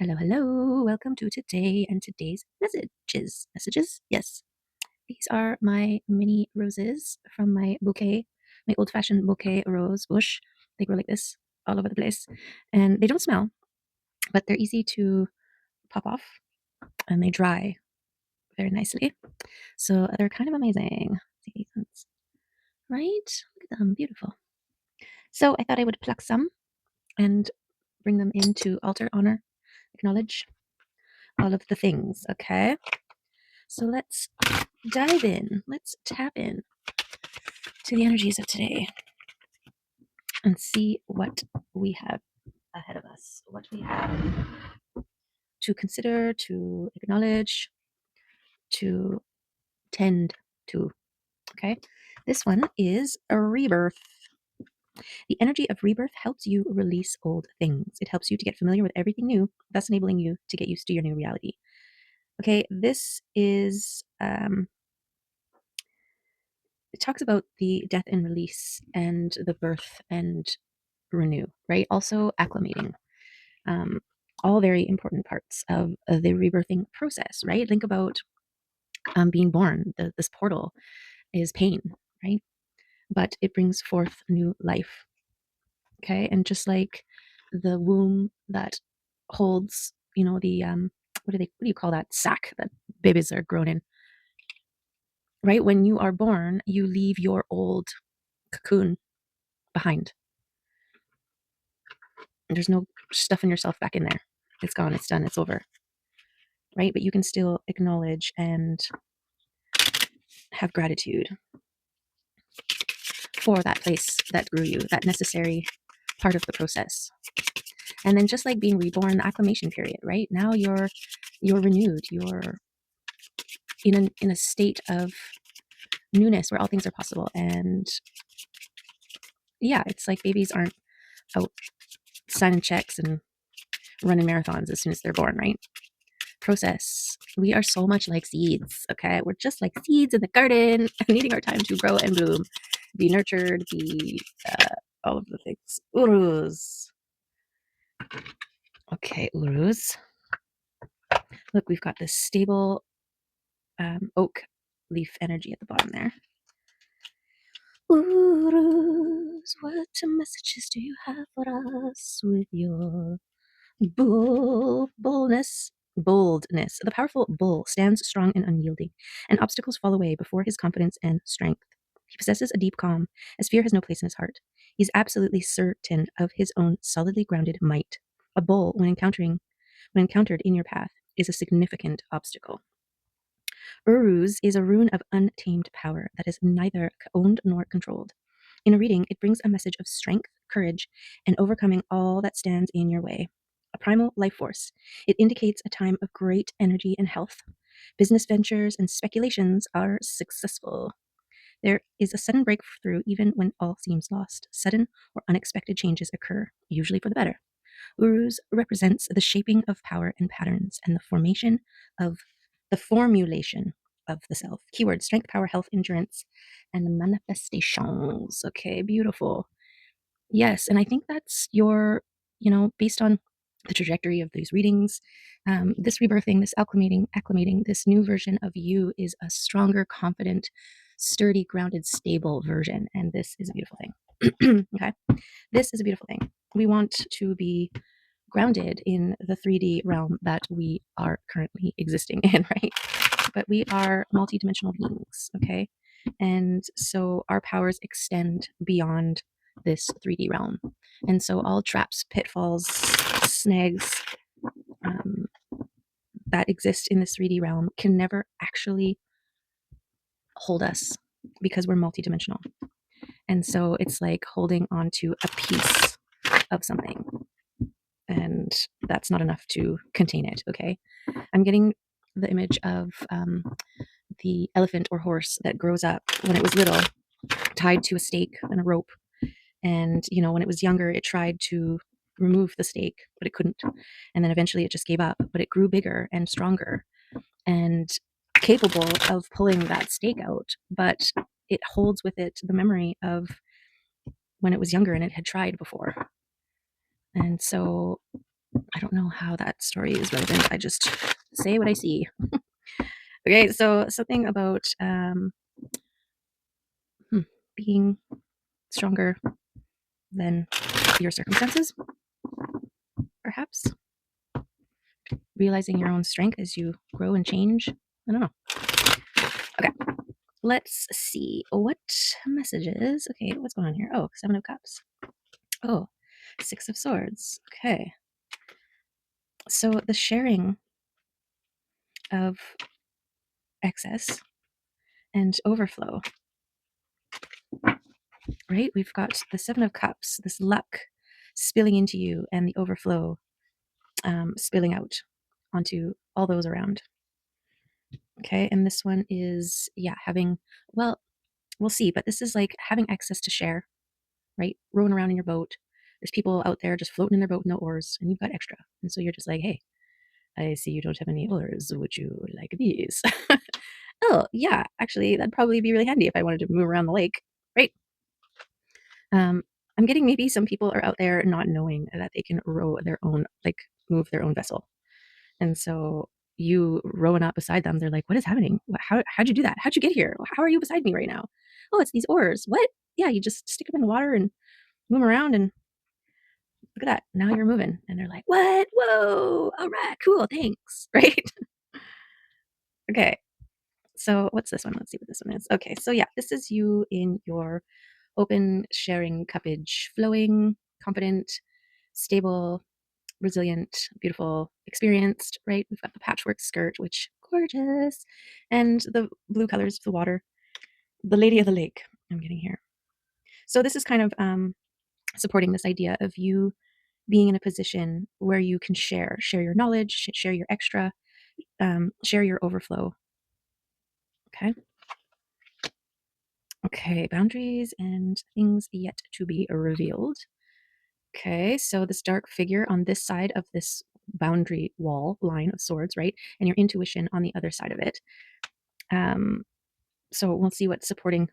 Hello, hello. Welcome to today and today's messages. Messages? Yes. These are my mini roses from my bouquet, my old fashioned bouquet rose bush. They grow like this all over the place. And they don't smell, but they're easy to pop off and they dry very nicely. So they're kind of amazing. See these ones, right? Look at them. Beautiful. So I thought I would pluck some and bring them in to altar, honor, acknowledge all of the things. Okay. So let's dive in. Let's tap in to the energies of today and see what we have ahead of us, what we have to consider, to acknowledge, to tend to. Okay. This one is a rebirth. The energy of rebirth helps you release old things. It helps you to get familiar with everything new, thus enabling you to get used to your new reality. Okay. This is it talks about the death and release and the birth and renew, right? Also acclimating. Um, all very important parts of the rebirthing process, right? Think about being born. This portal is pain, right? But it brings forth new life. Okay. And just like the womb that holds, the, what do you call that sack that babies are grown in, right? When you are born, you leave your old cocoon behind. There's no stuffing yourself back in there. It's gone. It's done. It's over. Right. But you can still acknowledge and have gratitude for that place that grew you, that necessary part of the process. And then just like being reborn, the acclimation period, right? Now you're renewed, you're in a state of newness where all things are possible. And yeah, it's like babies aren't out signing checks and running marathons as soon as they're born, right? Process. We are so much like seeds, okay? We're just like seeds in the garden, needing our time to grow and bloom, be nurtured, be all of the things. Urus. Okay, Urus. Look, we've got this stable oak leaf energy at the bottom there. Urus, what messages do you have for us with your boldness? Boldness. The powerful bull stands strong and unyielding, and obstacles fall away before his confidence and strength. He possesses a deep calm, as fear has no place in his heart. He's absolutely certain of his own solidly grounded might. A bull, when encountered in your path, is a significant obstacle. Uruz is a rune of untamed power that is neither owned nor controlled. In a reading, it brings a message of strength, courage, and overcoming all that stands in your way. A primal life force, it indicates a time of great energy and health. Business ventures and speculations are successful. There is a sudden breakthrough even when all seems lost. Sudden or unexpected changes occur, usually for the better. Uruz represents the shaping of power and patterns and the formulation of the self. Keyword: strength, power, health, endurance, and manifestations. Okay, beautiful. Yes, and I think that's based on the trajectory of these readings, this rebirthing, this acclimating, this new version of you is a stronger, confident, sturdy, grounded, stable version. And this is a beautiful thing. Okay. This is a beautiful thing. We want to be grounded in the 3D realm that we are currently existing in, right? But we are multidimensional beings, okay? And so our powers extend beyond this 3D realm. And so all traps, pitfalls, snags um, that exist in this 3D realm can never actually hold us because we're multidimensional. And so it's like holding on to a piece of something. And that's not enough to contain it, okay? I'm getting the image of the elephant or horse that grows up when it was little, tied to a stake and a rope. And, when it was younger, it tried to remove the stake, but it couldn't. And then eventually it just gave up, but it grew bigger and stronger and capable of pulling that stake out. But it holds with it the memory of when it was younger and it had tried before. And so I don't know how that story is relevant. I just say what I see. Okay, so something about being stronger than your circumstances, perhaps. Realizing your own strength as you grow and change. I don't know. Okay, let's see. What messages? Okay, what's going on here? Oh, Seven of Cups. Oh, Six of Swords. Okay. So the sharing of excess and overflow, right? We've got the Seven of Cups, this luck spilling into you, and the overflow spilling out onto all those around. Okay. And this one is, yeah, well, we'll see, but this is like having access to share, right? Rowing around in your boat. There's people out there just floating in their boat, no oars, and you've got extra. And so you're just like, hey, I see you don't have any oars. Would you like these? Oh, yeah, actually, that'd probably be really handy if I wanted to move around the lake, right? I'm getting maybe some people are out there not knowing that they can row their own, like move their own vessel. And so you rowing up beside them, they're like, what is happening? How'd you do that? How'd you get here? How are you beside me right now? Oh, it's these oars. What? Yeah, you just stick them in the water and move 'em around and look at that. Now you're moving. And they're like, what? Whoa. All right, cool. Thanks. Right. Okay. So what's this one? Let's see what this one is. Okay. So yeah, this is you in your open, sharing, cuppage, flowing, confident, stable, resilient, beautiful, experienced, right? We've got the patchwork skirt, which gorgeous, and the blue colors of the water, the lady of the lake. I'm getting here. So this is kind of supporting this idea of you being in a position where you can share your knowledge, share your extra, share your overflow. Okay. Okay, boundaries and things yet to be revealed. Okay, so this dark figure on this side of this boundary wall line of swords, right? And your intuition on the other side of it. Um, so we'll see what's supporting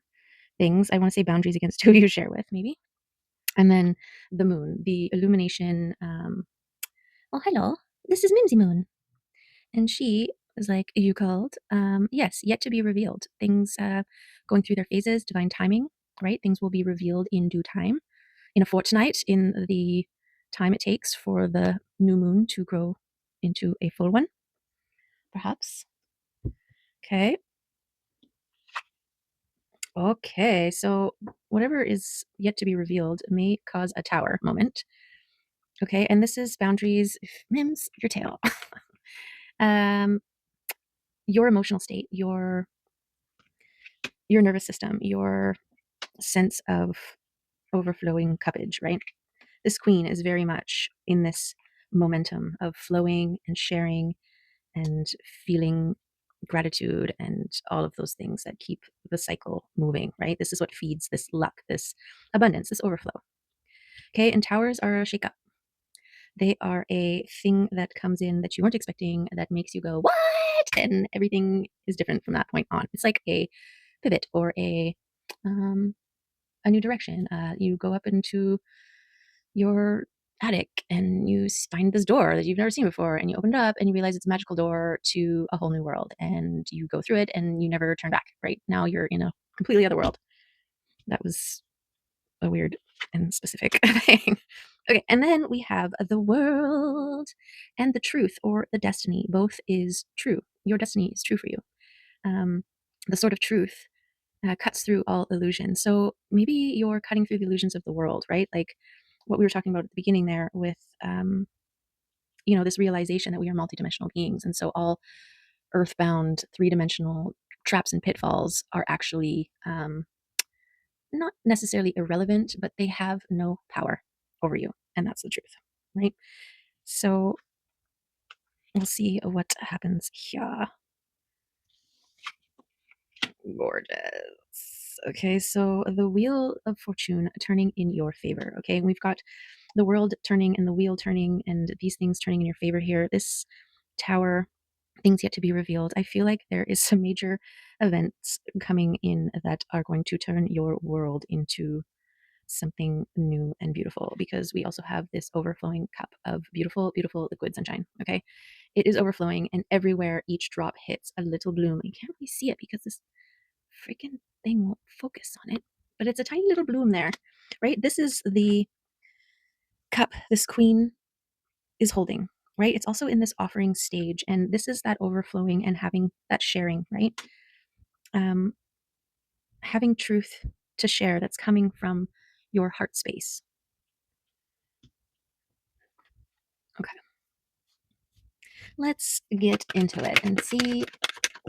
things. I want to say boundaries against who you share with, maybe. And then the moon, the illumination. Oh, hello. This is Mimsy Moon. And she was like, you called? Yes, yet to be revealed. Things going through their phases, divine timing, right? Things will be revealed in due time, in a fortnight, in the time it takes for the new moon to grow into a full one, perhaps. Okay. Okay. So whatever is yet to be revealed may cause a tower moment. Okay. And this is boundaries. Mims, your tail. um, your emotional state, your nervous system, your sense of overflowing cuppage, right? This queen is very much in this momentum of flowing and sharing and feeling gratitude and all of those things that keep the cycle moving, right? This is what feeds this luck, this abundance, this overflow. Okay, and towers are a shakeup. They are a thing that comes in that you weren't expecting that makes you go, what? And everything is different from that point on. It's like a pivot or um, a new direction. You go up into your attic and you find this door that you've never seen before, and you open it up and you realize it's a magical door to a whole new world, and you go through it and you never turn back. Right now you're in a completely other world. That was a weird and specific thing. Okay, and then we have the world and the truth or the destiny. Both is true. Your destiny is true for you. um, the sort of truth cuts through all illusion. So maybe you're cutting through the illusions of the world, right? Like what we were talking about at the beginning there with, this realization that we are multidimensional beings. And so all earthbound, three-dimensional traps and pitfalls are actually not necessarily irrelevant, but they have no power over you. And that's the truth, right? So we'll see what happens here. Gorgeous. Okay, so the wheel of fortune turning in your favor. Okay, we've got the world turning and the wheel turning and these things turning in your favor here. This tower, things yet to be revealed. I feel like there is some major events coming in that are going to turn your world into something new and beautiful, because we also have this overflowing cup of beautiful, beautiful liquid sunshine. Okay. It is overflowing, and everywhere each drop hits a little bloom. You can't really see it because this freaking thing won't focus on it, but it's a tiny little bloom there, right? This is the cup this queen is holding, right? It's also in this offering stage, and this is that overflowing and having that sharing, right? Um, Having truth to share that's coming from your heart space. Okay, let's get into it and see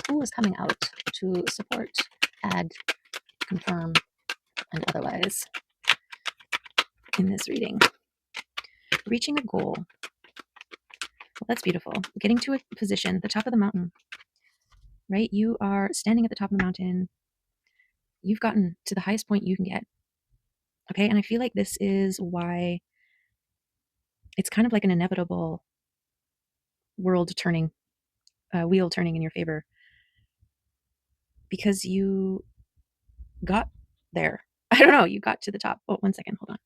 who is coming out to support, add, confirm, and otherwise in this reading. Reaching a goal. Well, that's beautiful. Getting to a position, the top of the mountain, right? You are standing at the top of the mountain. You've gotten to the highest point you can get. Okay. And I feel like this is why it's kind of like an inevitable world turning, wheel turning in your favor, because you got there. I don't know. You got to the top. Oh, 1 second. Hold on.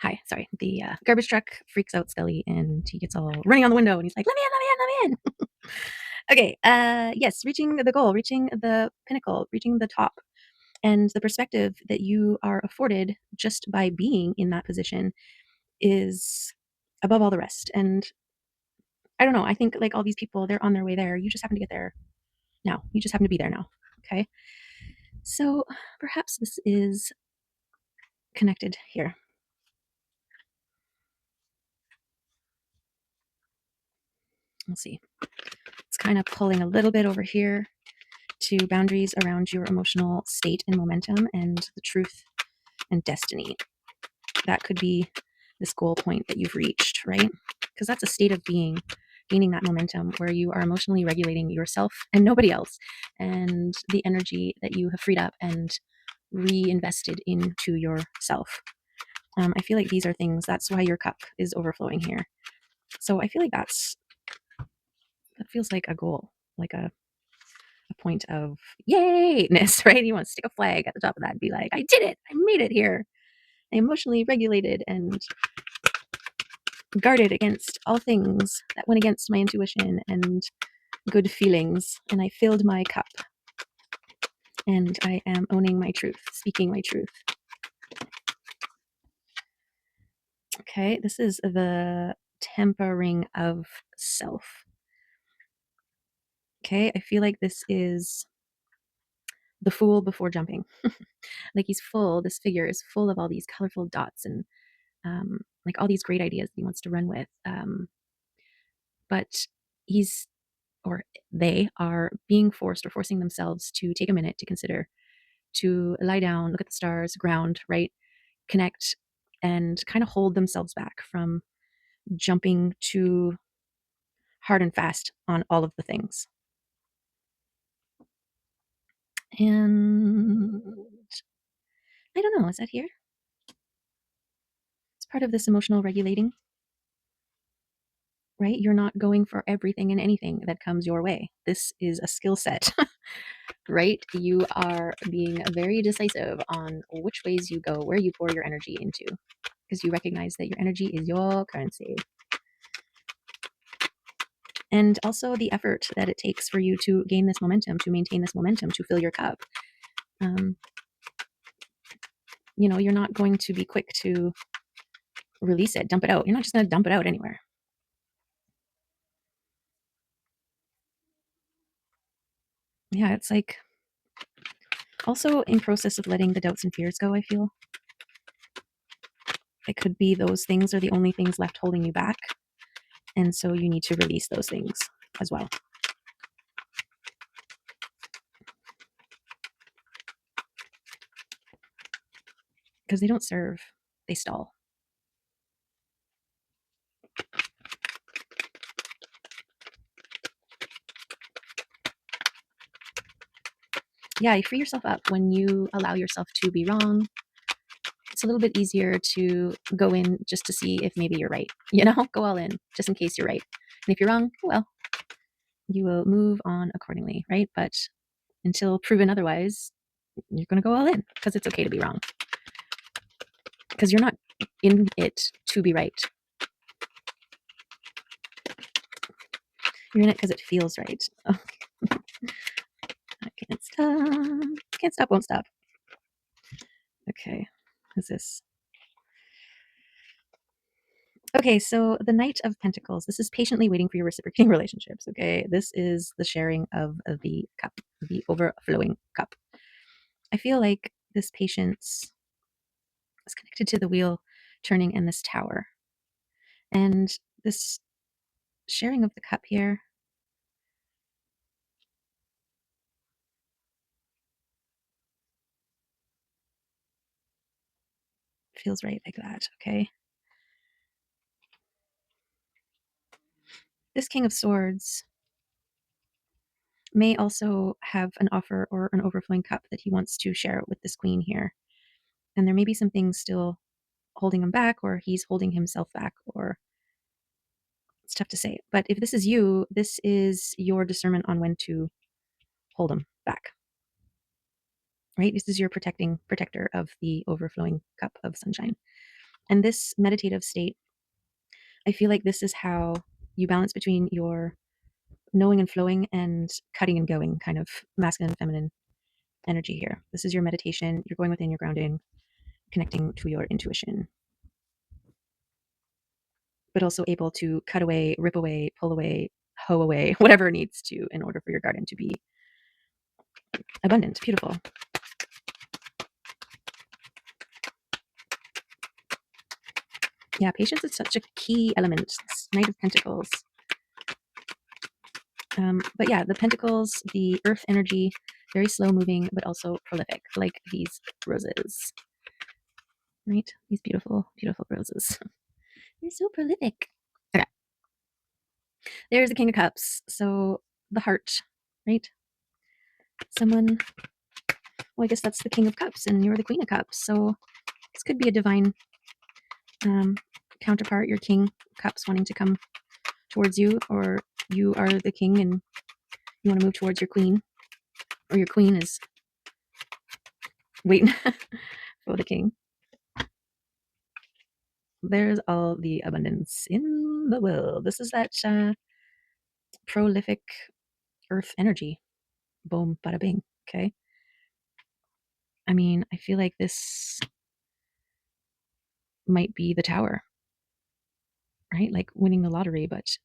Hi. Sorry. The garbage truck freaks out Scully, and he gets all running on the window, and he's like, let me in, let me in, let me in. Okay. Yes. Reaching the goal, reaching the pinnacle, reaching the top. And the perspective that you are afforded just by being in that position is above all the rest. And I don't know. I think like all these people, they're on their way there. You just happen to get there now. You just happen to be there now. Okay. So perhaps this is connected here. We'll see. It's kind of pulling a little bit over here to boundaries around your emotional state and momentum and the truth and destiny. That could be this goal point that you've reached, right? Because that's a state of being, gaining that momentum where you are emotionally regulating yourself and nobody else, and the energy that you have freed up and reinvested into yourself. I feel like these are things, that's why your cup is overflowing here. So I feel like that feels like a goal, like a point of yayness, right? You want to stick a flag at the top of that and be like, I did it, I made it here. I emotionally regulated and guarded against all things that went against my intuition and good feelings, and I filled my cup, and I am owning my truth, speaking my truth. Okay, this is the tempering of self. Okay, I feel like this is the fool before jumping. Like he's full, this figure is full of all these colorful dots and like all these great ideas that he wants to run with. But he's, or they are being forced or forcing themselves to take a minute to consider, to lie down, look at the stars, ground, right? Connect, and kind of hold themselves back from jumping too hard and fast on all of the things. And I don't know, is that here? It's part of this emotional regulating, right? You're not going for everything and anything that comes your way. This is a skill set, right? You are being very decisive on which ways you go, where you pour your energy into, because you recognize that your energy is your currency. And also the effort that it takes for you to gain this momentum, to maintain this momentum, to fill your cup. You're not going to be quick to release it, dump it out. You're not just going to dump it out anywhere. Yeah, it's like also in process of letting the doubts and fears go, I feel. It could be those things are the only things left holding you back. And so you need to release those things as well. Because they don't serve, they stall. Yeah, you free yourself up when you allow yourself to be wrong. It's a little bit easier to go in just to see if maybe you're right. Go all in just in case you're right. And if you're wrong, well, you will move on accordingly, right? But until proven otherwise, you're going to go all in because it's okay to be wrong. because you're not in it to be right. You're in it because it feels right. Oh, I can't stop. Can't stop, won't stop. Okay, who's this? Okay, so the Knight of Pentacles. This is patiently waiting for your reciprocating relationships. Okay, this is the sharing of the cup, the overflowing cup. I feel like this patience is connected to the wheel turning in this tower. And this sharing of the cup here feels right like that. Okay. This King of Swords may also have an offer or an overflowing cup that he wants to share with this queen here. And there may be some things still holding him back, or he's holding himself back, or it's tough to say. But if this is you, this is your discernment on when to hold him back, right? This is your protector of the overflowing cup of sunshine. And this meditative state, I feel like this is how you balance between your knowing and flowing and cutting and going kind of masculine and feminine energy here. This is your meditation. You're going within, your grounding, connecting to your intuition, but also able to cut away, rip away, pull away, hoe away, whatever needs to in order for your garden to be abundant, beautiful. Yeah, patience is such a key element. Knight of Pentacles. But yeah, the Pentacles, the earth energy, very slow moving, but also prolific, like these roses, right? These beautiful, beautiful roses. They're so prolific. Okay. There's the King of Cups. So the heart, right? Someone, well, I guess that's the King of Cups and you're the Queen of Cups. So this could be a divine counterpart, your King of Cups wanting to come towards you, or you are the king and you want to move towards your queen, or your queen is waiting for the king. There's all the abundance in the world. This is that prolific earth energy. Boom, bada bing. Okay. I mean, I feel like this might be the tower, right? Like winning the lottery, but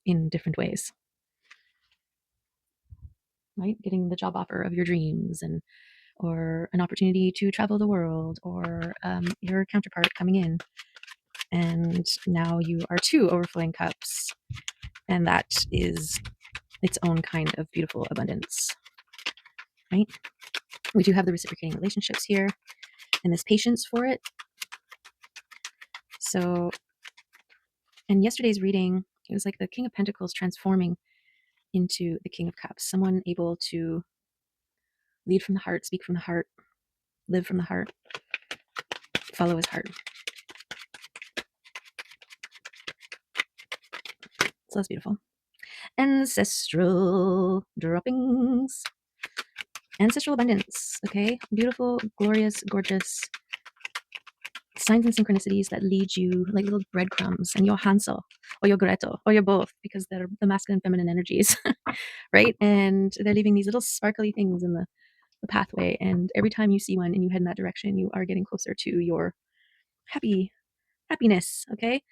in different ways, right? Getting the job offer of your dreams, and or an opportunity to travel the world, or your counterpart coming in. And now you are two overflowing cups. And that is its own kind of beautiful abundance, right? We do have the reciprocating relationships here and this patience for it. So, in yesterday's reading, it was like the King of Pentacles transforming into the King of Cups, someone able to lead from the heart, speak from the heart, live from the heart, follow his heart. So that's beautiful. Ancestral droppings. Ancestral abundance. Okay. Beautiful, glorious, gorgeous signs and synchronicities that lead you like little breadcrumbs, and your Hansel or your Gretel or your both, because they're the masculine and feminine energies, right? And they're leaving these little sparkly things in the pathway. And every time you see one and you head in that direction, you are getting closer to your happiness. Okay.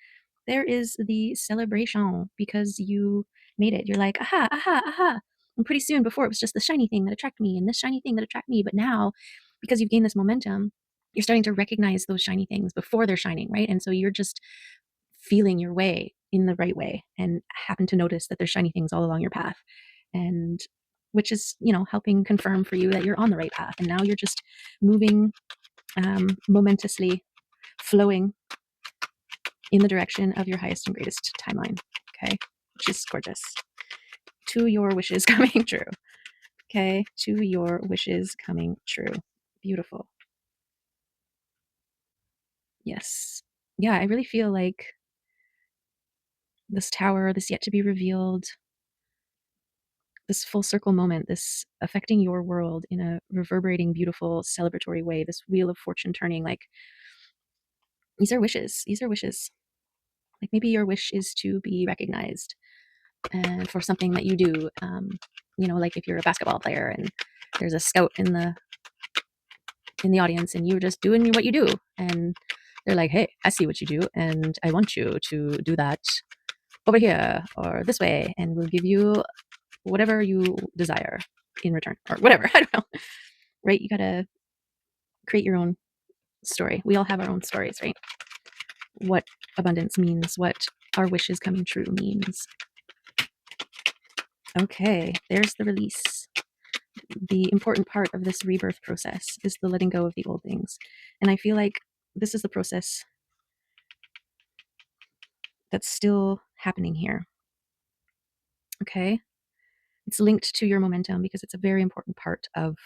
There is the celebration because you made it. You're like, aha, aha, aha. And pretty soon, before it was just the shiny thing that attracted me and this shiny thing that attracted me. But now, because you've gained this momentum, you're starting to recognize those shiny things before they're shining, right? And so you're just feeling your way in the right way and happen to notice that there's shiny things all along your path. And which is, helping confirm for you that you're on the right path. And now you're just moving momentously, flowing in the direction of your highest and greatest timeline. Okay. Which is gorgeous. To your wishes coming true. Okay. To your wishes coming true. Beautiful. Yes. Yeah, I really feel like this tower, this yet to be revealed this full circle moment, this affecting your world in a reverberating, beautiful, celebratory way, this wheel of fortune turning. Like, these are wishes. These are wishes. Like, maybe your wish is to be recognized and for something that you do. Like if you're a basketball player and there's a scout in the audience and you're just doing what you do, and they're like, hey, I see what you do and I want you to do that over here or this way, and we'll give you whatever you desire in return or whatever. I don't know. Right? You gotta create your own story. We all have our own stories, right? What abundance means, what our wishes coming true means. Okay, there's the release. The important part of this rebirth process is the letting go of the old things. And I feel like this is the process that's still happening here. Okay? It's linked to your momentum because it's a very important part of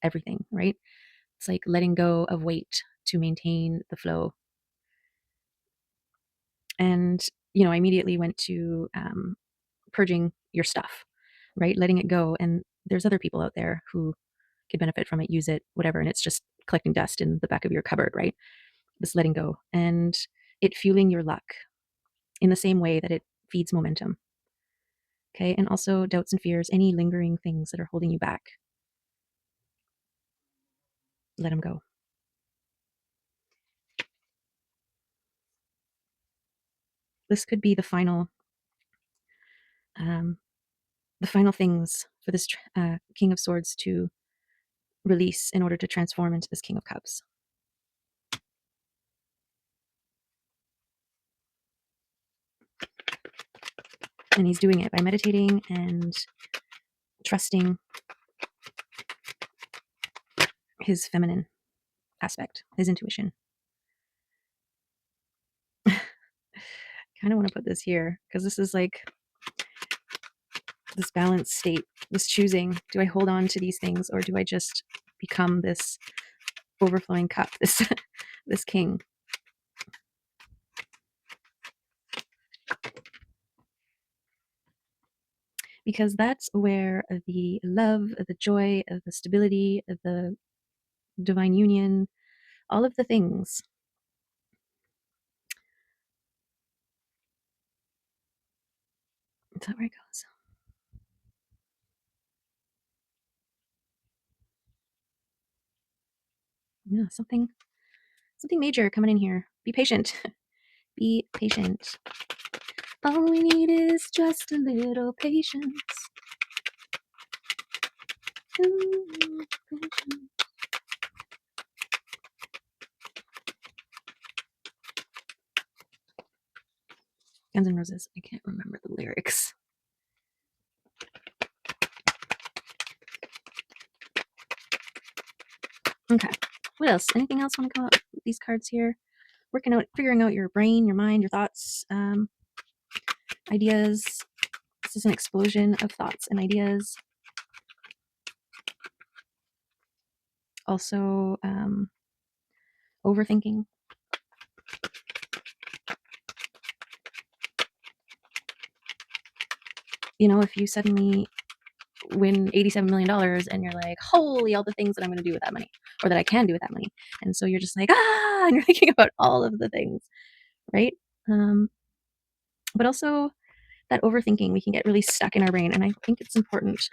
everything, right? It's like letting go of weight to maintain the flow. And, I immediately went to purging your stuff, right? Letting it go. And there's other people out there who could benefit from it, use it, whatever. And it's just collecting dust in the back of your cupboard, right? This letting go and it fueling your luck in the same way that it feeds momentum. Okay. And also doubts and fears, any lingering things that are holding you back, let them go. This could be the final things for this King of Swords to release in order to transform into this King of Cups. And he's doing it by meditating and trusting his feminine aspect, his intuition. Kind of want to put this here because this is like this balanced state, this choosing. Do I hold on to these things or do I just become this overflowing cup, this king? Because that's where the love, the joy, the stability, the divine union, all of the things. Is that where it goes? Yeah, something major coming in here. Be patient. Be patient. All we need is just a little patience. Guns N' Roses. I can't remember the lyrics. Okay. What else? Anything else want to come up with these cards here? Figuring out your brain, your mind, your thoughts, ideas. This is an explosion of thoughts and ideas. Also, overthinking. If you suddenly win $87 million and you're like, holy, all the things that I'm going to do with that money or that I can do with that money. And so you're just like, and you're thinking about all of the things, right? But also that overthinking, we can get really stuck in our brain. And I think it's important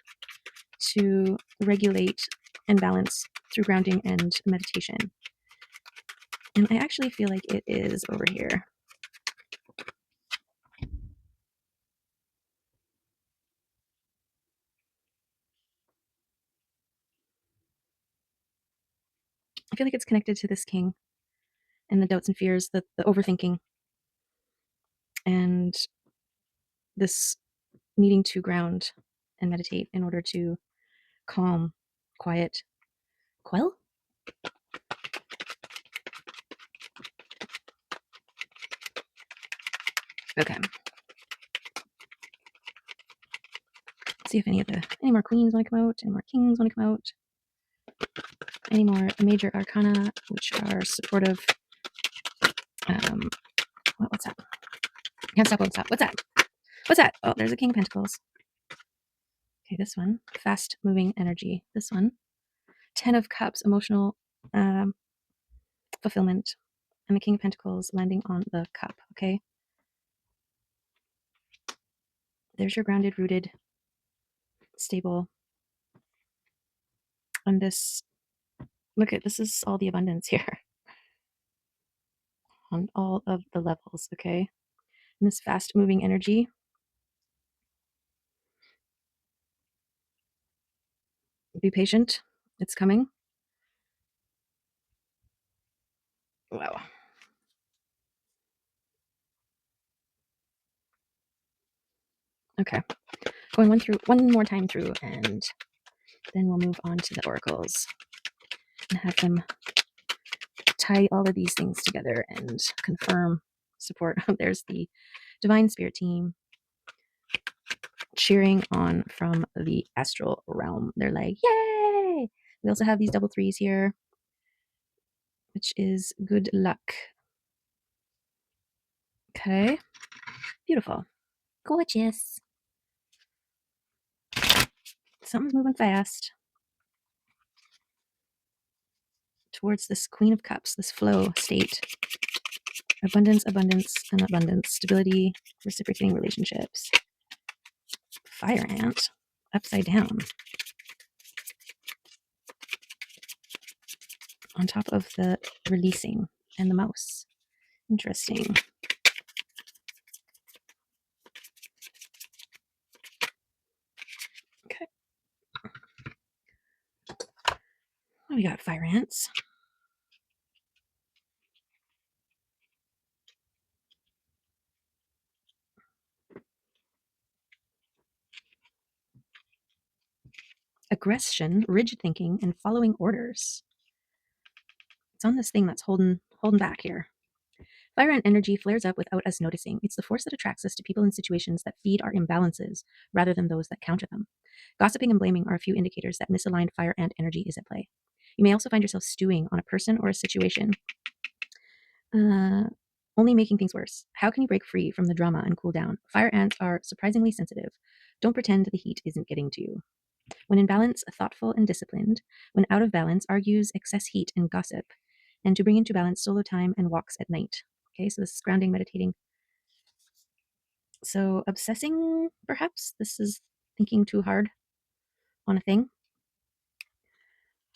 to regulate and balance through grounding and meditation. And I actually feel like it is over here. I feel like it's connected to this king and the doubts and fears, the overthinking, and this needing to ground and meditate in order to calm, quiet, quell. Okay. Let's see if any more queens want to come out, any more kings want to come out, any more major arcana which are supportive. What's that? Can't stop, won't stop. What's that? What's that? Oh, there's a King of Pentacles. Okay, this one, fast moving energy. This one, 10 of Cups, emotional fulfillment. And the King of Pentacles landing on the cup, okay? There's your grounded, rooted, stable. And this, look at, this is all the abundance here on all of the levels, okay? And this fast moving energy. Be patient. It's coming. Wow. Okay. Going one more time through, and then we'll move on to the oracles and have them tie all of these things together and confirm support. There's the Divine Spirit team cheering on from the astral realm. They're like, yay! We also have these double threes here, which is good luck. Okay. Beautiful. Gorgeous. Something's moving fast towards this Queen of Cups, this flow state. Abundance, abundance, and abundance. Stability, reciprocating relationships. Fire ant, upside down. On top of the releasing and the mouse. Interesting. Okay. Oh, we got fire ants. Aggression, rigid thinking, and following orders. It's on this thing that's holding back here. Fire ant energy flares up without us noticing. It's the force that attracts us to people and situations that feed our imbalances rather than those that counter them. Gossiping and blaming are a few indicators that misaligned fire ant energy is at play. You may also find yourself stewing on a person or a situation, only making things worse. How can you break free from the drama and cool down? Fire ants are surprisingly sensitive. Don't pretend the heat isn't getting to you. When in balance, thoughtful and disciplined. When out of balance, argues, excess heat, and gossip. And to bring into balance, solo time and walks at night. Okay, so this is grounding, meditating. So obsessing, perhaps? This is thinking too hard on a thing.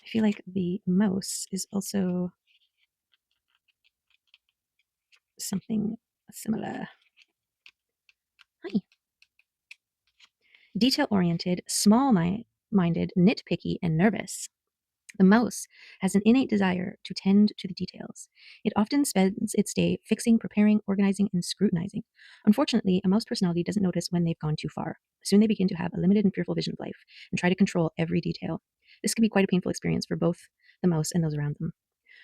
I feel like the mouse is also something similar. Hi. Detail-oriented, small-minded, nitpicky, and nervous. The mouse has an innate desire to tend to the details. It often spends its day fixing, preparing, organizing, and scrutinizing. Unfortunately, a mouse personality doesn't notice when they've gone too far. Soon they begin to have a limited and fearful vision of life and try to control every detail. This can be quite a painful experience for both the mouse and those around them.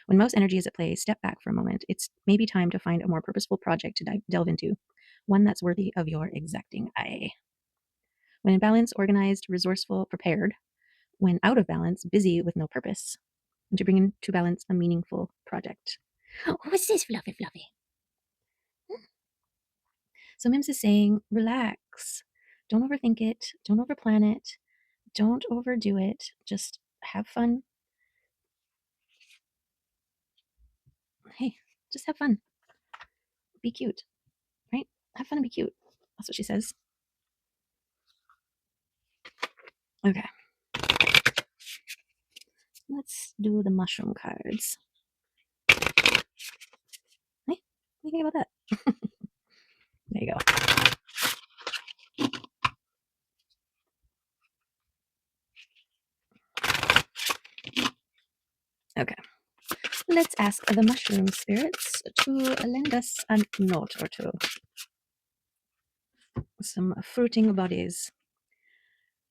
When mouse energy is at play, step back for a moment. It's maybe time to find a more purposeful project to delve into, one that's worthy of your exacting eye. When in balance, organized, resourceful, prepared. When out of balance, busy with no purpose. And to bring into balance a meaningful project. Oh, what's this, Fluffy Fluffy? So Mims is saying, relax. Don't overthink it. Don't overplan it. Don't overdo it. Just have fun. Hey, just have fun. Be cute, right? Have fun and be cute. That's what she says. Okay. Let's do the mushroom cards. Hey, what do you think about that? There you go. Okay. Let's ask the mushroom spirits to lend us a note or two. Some fruiting bodies.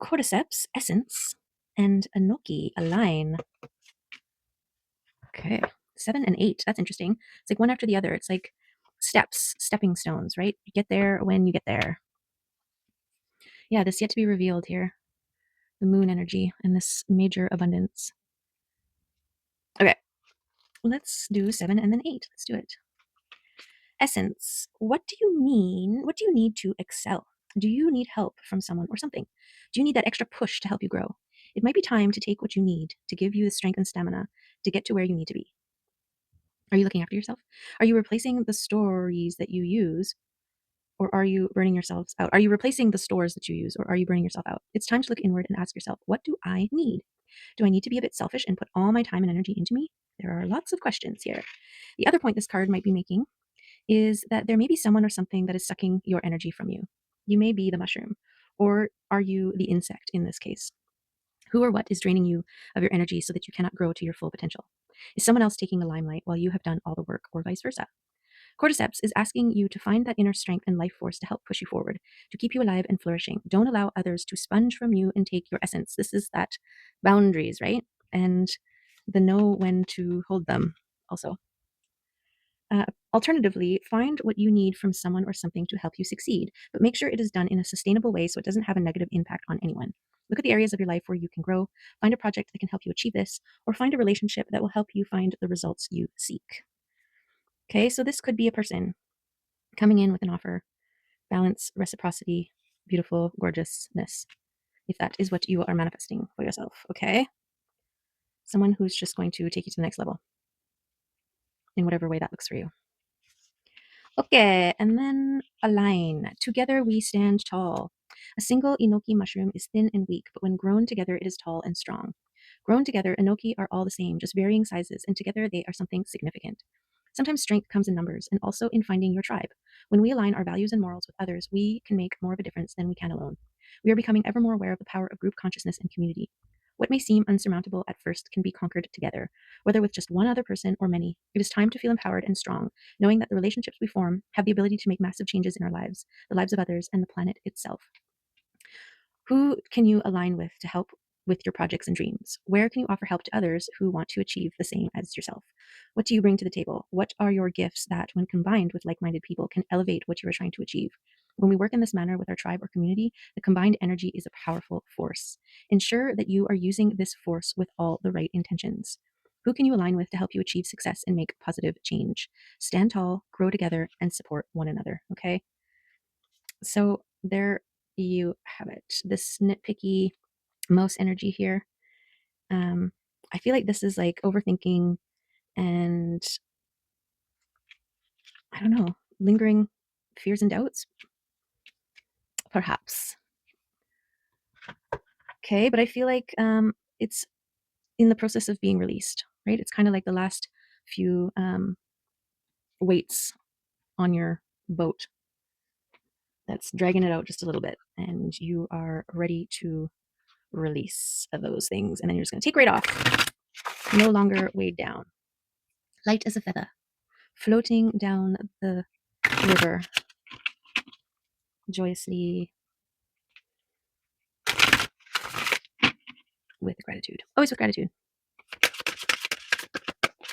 Cordyceps, essence, and enoki, align. Okay. 7 and 8. That's interesting. It's like one after the other. It's like stepping stones, right? You get there when you get there. Yeah, this yet to be revealed here. The moon energy and this major abundance. Okay. Let's do 7 and then 8. Let's do it. Essence. What do you mean? What do you need to excel? Do you need help from someone or something? Do you need that extra push to help you grow? It might be time to take what you need to give you the strength and stamina to get to where you need to be. Are you looking after yourself? Are you replacing the stories that you use, or are you burning yourselves out? Are you replacing the stores that you use, or are you burning yourself out? It's time to look inward and ask yourself, what do I need? Do I need to be a bit selfish and put all my time and energy into me? There are lots of questions here. The other point this card might be making is that there may be someone or something that is sucking your energy from you. You may be the mushroom, or are you the insect in this case? Who or what is draining you of your energy so that you cannot grow to your full potential? Is someone else taking the limelight while you have done all the work, or vice versa? Cordyceps is asking you to find that inner strength and life force to help push you forward, to keep you alive and flourishing. Don't allow others to sponge from you and take your essence. This is that boundaries, right? And the know when to hold them also. Alternatively, find what you need from someone or something to help you succeed, but make sure it is done in a sustainable way so it doesn't have a negative impact on anyone. Look at the areas of your life where you can grow, find a project that can help you achieve this, or find a relationship that will help you find the results you seek. Okay, so this could be a person coming in with an offer, balance, reciprocity, beautiful, gorgeousness, if that is what you are manifesting for yourself. Okay, someone who's just going to take you to the next level in whatever way that looks for you. Okay, and then align. Together we stand tall. A single enoki mushroom is thin and weak, but when grown together, it is tall and strong. Grown together, enoki are all the same, just varying sizes, and together they are something significant. Sometimes strength comes in numbers and also in finding your tribe. When we align our values and morals with others, we can make more of a difference than we can alone. We are becoming ever more aware of the power of group consciousness and community. What may seem unsurmountable at first can be conquered together, whether with just one other person or many. It is time to feel empowered and strong, knowing that the relationships we form have the ability to make massive changes in our lives, the lives of others, and the planet itself. Who can you align with to help with your projects and dreams? Where can you offer help to others who want to achieve the same as yourself? What do you bring to the table? What are your gifts that, when combined with like minded people, can elevate what you are trying to achieve? When we work in this manner with our tribe or community, the combined energy is a powerful force. Ensure that you are using this force with all the right intentions. Who can you align with to help you achieve success and make positive change? Stand tall, grow together, and support one another. Okay. So there you have it. This nitpicky mouse energy here. Um, I feel like this is like overthinking and I don't know, lingering fears and doubts, perhaps. Okay, but I feel like it's in the process of being released, right? It's kind of like the last few weights on your boat that's dragging it out just a little bit, and you are ready to release those things, and then you're just going to take right off, no longer weighed down, light as a feather, floating down the river joyously with gratitude. Always with gratitude.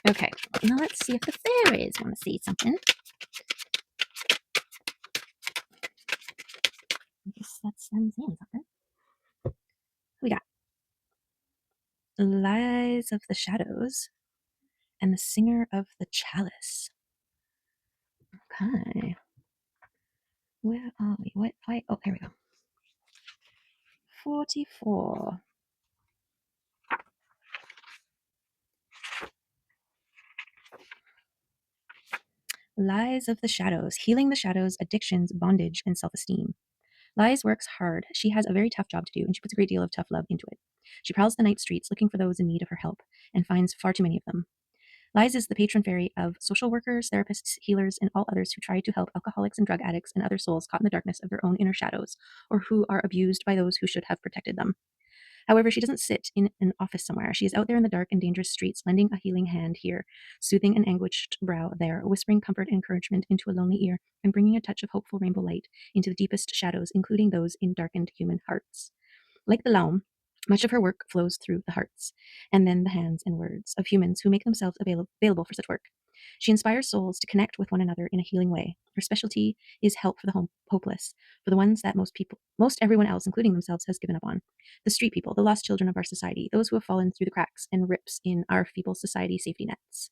Okay, now let's see if the fairies want to say something. I guess that's them saying something. We got Lies of the Shadows and the Singer of the Chalice. Okay. Where are we? What? Oh, here we go. 44. Lies of the Shadows, healing the shadows, addictions, bondage, and self esteem. Lies works hard. She has a very tough job to do, and she puts a great deal of tough love into it. She prowls the night streets looking for those in need of her help, and finds far too many of them. Lies is the patron fairy of social workers, therapists, healers, and all others who try to help alcoholics and drug addicts and other souls caught in the darkness of their own inner shadows, or who are abused by those who should have protected them. However, she doesn't sit in an office somewhere. She is out there in the dark and dangerous streets, lending a healing hand here, soothing an anguished brow there, whispering comfort and encouragement into a lonely ear, and bringing a touch of hopeful rainbow light into the deepest shadows, including those in darkened human hearts. Like the Laum, much of her work flows through the hearts, and then the hands and words of humans who make themselves available for such work. She inspires souls to connect with one another in a healing way. Her specialty is help for the hopeless, for the ones that most everyone else, including themselves, has given up on. The street people, the lost children of our society, those who have fallen through the cracks and rips in our feeble society safety nets.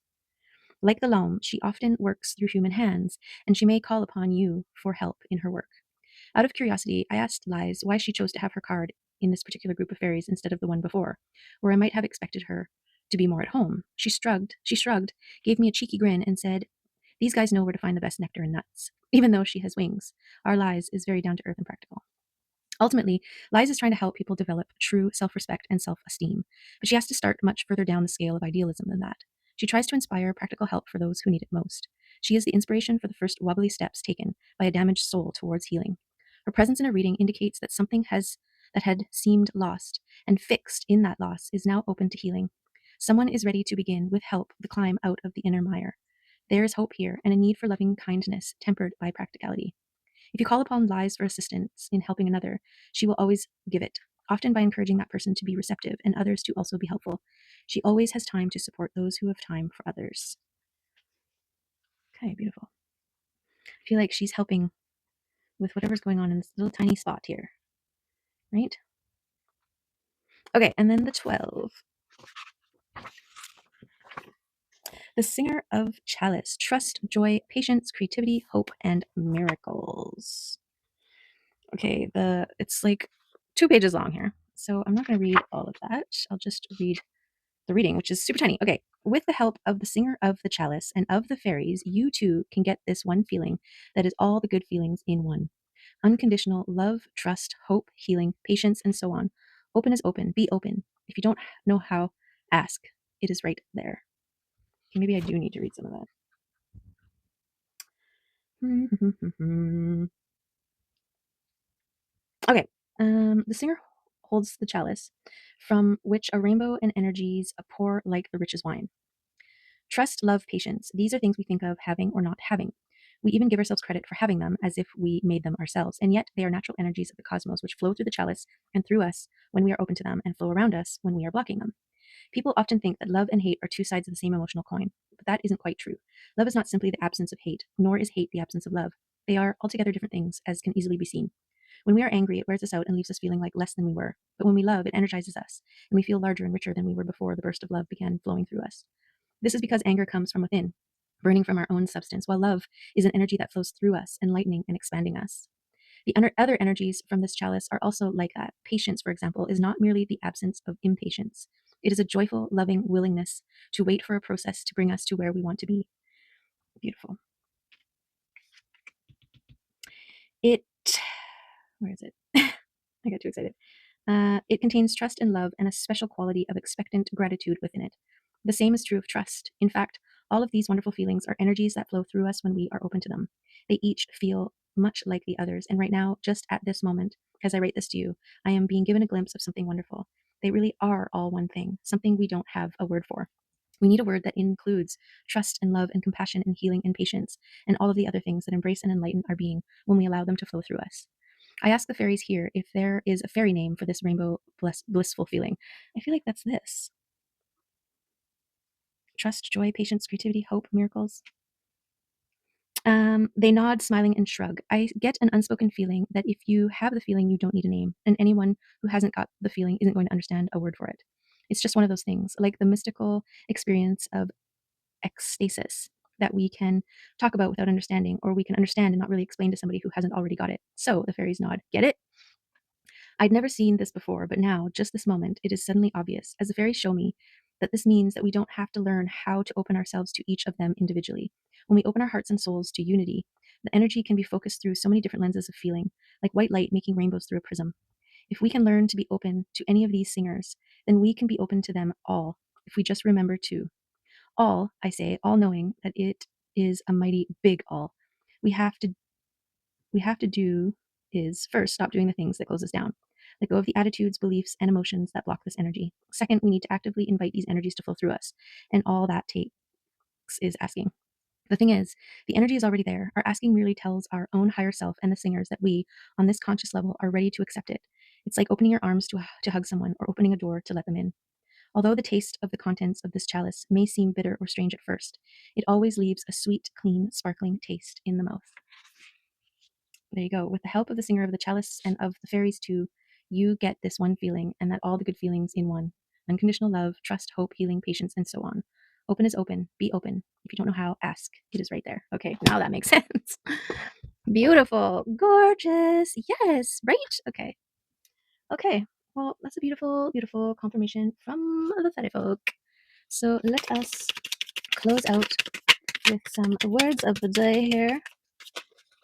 Like the Laum, she often works through human hands, and she may call upon you for help in her work. Out of curiosity, I asked Liz why she chose to have her card in this particular group of fairies instead of the one before, where I might have expected her to be more at home. She shrugged, gave me a cheeky grin, and said, "These guys know where to find the best nectar and nuts." Even though she has wings, our Liz is very down to earth and practical. Ultimately, Liz is trying to help people develop true self respect and self esteem, but she has to start much further down the scale of idealism than that. She tries to inspire practical help for those who need it most. She is the inspiration for the first wobbly steps taken by a damaged soul towards healing. Her presence in a reading indicates that something that had seemed lost and fixed in that loss is now open to healing. Someone is ready to begin, with help, the climb out of the inner mire. There is hope here and a need for loving kindness tempered by practicality. If you call upon Liz for assistance in helping another, she will always give it, often by encouraging that person to be receptive and others to also be helpful. She always has time to support those who have time for others. Okay, beautiful. I feel like she's helping with whatever's going on in this little tiny spot here, right? Okay, and then the 12. The singer of chalice: trust, joy, patience, creativity, hope, and miracles. Okay, it's like 2 pages long here. So I'm not going to read all of that. I'll just read the reading, which is super tiny. Okay. With the help of the singer of the chalice and of the fairies, you too can get this one feeling that is all the good feelings in one: unconditional love, trust, hope, healing, patience, and so on. Open is open. Be open. If you don't know how, ask. It is right there. Okay, maybe I do need to read some of that. Okay. The singer holds the chalice, from which a rainbow and energies pour like the richest wine. Trust, love, patience. These are things we think of having or not having. We even give ourselves credit for having them as if we made them ourselves. And yet they are natural energies of the cosmos which flow through the chalice and through us when we are open to them, and flow around us when we are blocking them. People often think that love and hate are two sides of the same emotional coin, but that isn't quite true. Love is not simply the absence of hate, nor is hate the absence of love. They are altogether different things, as can easily be seen. When we are angry, it wears us out and leaves us feeling like less than we were. But when we love, it energizes us, and we feel larger and richer than we were before the burst of love began flowing through us. This is because anger comes from within, burning from our own substance, while love is an energy that flows through us, enlightening and expanding us. The other energies from this chalice are also like that. Patience, for example, is not merely the absence of impatience. It is a joyful, loving willingness to wait for a process to bring us to where we want to be. Beautiful. It, where is it? I got too excited. It contains trust and love and a special quality of expectant gratitude within it. The same is true of trust. In fact, all of these wonderful feelings are energies that flow through us when we are open to them. They each feel much like the others. And right now, just at this moment, as I write this to you, I am being given a glimpse of something wonderful. They really are all one thing, something we don't have a word for. We need a word that includes trust and love and compassion and healing and patience and all of the other things that embrace and enlighten our being when we allow them to flow through us. I ask the fairies here if there is a fairy name for this rainbow blissful feeling. I feel like that's this: trust, joy, patience, creativity, hope, miracles. They nod, smiling, and shrug. I get an unspoken feeling that if you have the feeling, you don't need a name, and anyone who hasn't got the feeling isn't going to understand a word for it. It's just one of those things, like the mystical experience of ecstasis that we can talk about without understanding, or we can understand and not really explain to somebody who hasn't already got it. So the fairies nod. Get it? I'd never seen this before, but now, just this moment, it is suddenly obvious, as the fairies show me, that this means that we don't have to learn how to open ourselves to each of them individually. When we open our hearts and souls to unity, the energy can be focused through so many different lenses of feeling, like white light making rainbows through a prism. If we can learn to be open to any of these singers, then we can be open to them all, if we just remember to. All, I say, all knowing that it is a mighty big all. We have to we have to do is first stop doing the things that close us down. Let go of the attitudes, beliefs, and emotions that block this energy. Second, we need to actively invite these energies to flow through us. And all that takes is asking. The thing is, the energy is already there. Our asking merely tells our own higher self and the singers that we, on this conscious level, are ready to accept it. It's like opening your arms to hug someone, or opening a door to let them in. Although the taste of the contents of this chalice may seem bitter or strange at first, it always leaves a sweet, clean, sparkling taste in the mouth. There you go. With the help of the singer of the chalice and of the fairies too, you get this one feeling, and that all the good feelings in one: unconditional love, trust, hope, healing, patience, and so on. Open is open. Be open. If you don't know how, ask. It is right there. Okay, now that makes sense. Beautiful. Gorgeous. Yes. Right? Okay. Okay. Well, that's a beautiful, beautiful confirmation from the Fairy folk. So let us close out with some words of the day here.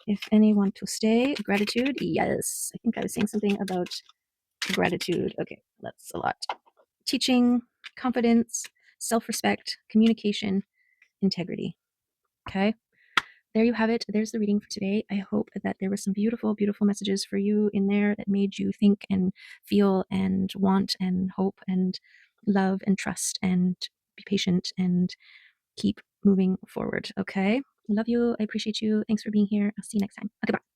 If any want to stay, gratitude. Yes. I think I was saying something about gratitude. Okay. That's a lot. Teaching, confidence, self respect, communication, integrity. Okay. There you have it. There's the reading for today. I hope that there were some beautiful, beautiful messages for you in there that made you think and feel and want and hope and love and trust and be patient and keep moving forward. Okay. Love you. I appreciate you. Thanks for being here. I'll see you next time. Okay, bye.